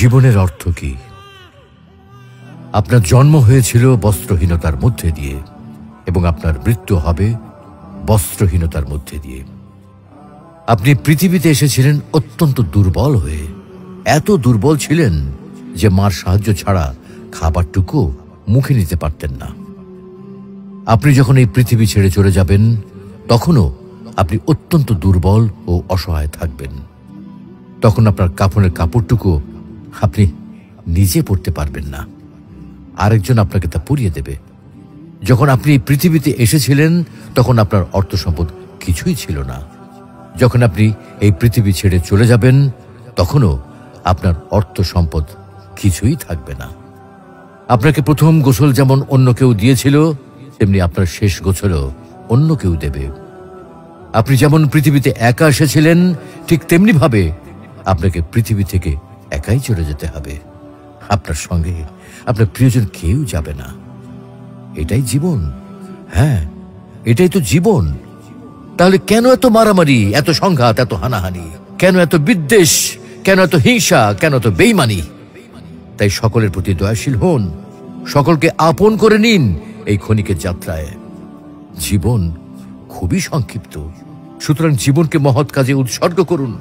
জীবনের অর্থ কি? আপনার জন্ম হয়েছিল বস্ত্রহীনতার মধ্যে দিয়ে এবং আপনার মৃত্যু হবে বস্ত্রহীনতার মধ্যে দিয়ে। আপনি পৃথিবীতে এসেছিলেন অত্যন্ত দুর্বল হয়ে। এত দুর্বল ছিলেন যে মার সাহায্য ছাড়া খাবারটুকু মুখে নিতে পারতেন না। আপনি যখন এই পৃথিবী ছেড়ে চলে যাবেন তখনও আপনি অত্যন্ত দুর্বল ও অসহায় থাকবেন। তখন আপনার কাফনের কাপড়টুকু আপনি নিজে পরতে পারবেন না, আরেকজন আপনাকে তা পরিয়ে দেবে। যখন আপনি এই পৃথিবীতে এসেছিলেন তখন আপনার অর্থ সম্পদ কিছুই ছিল না। যখন আপনি এই পৃথিবী ছেড়ে চলে যাবেন তখনও আপনার অর্থ সম্পদ কিছুই থাকবে না। আপনাকে প্রথম গোসল যেমন অন্য কেউ দিয়েছিল, তেমনি আপনার শেষ গোসলও অন্য কেউ দেবে। আপনি যেমন পৃথিবীতে একা এসেছিলেন, ঠিক তেমনি ভাবে আপনাকে পৃথিবী থেকে একাই চলে যেতে হবে। আপনার সঙ্গে আপনার প্রিয়জন কেউ যাবে না। এটাই জীবন। হ্যাঁ, এটাই তো জীবন। তাহলে কেন এত মারামারি, এত সংঘাত, এত হানাহানি? কেন এত বিদ্বেষ? কেন এত হিংসা? কেন এত বেইমানি? তাই সকলের প্রতি দয়াশীল হন, সকলকে আপন করে নিন এই ক্ষণিকের যাত্রায়। জীবন খুবই সংক্ষিপ্ত, সুতরাং জীবনকে মহৎ কাজে উৎসর্গ করুন।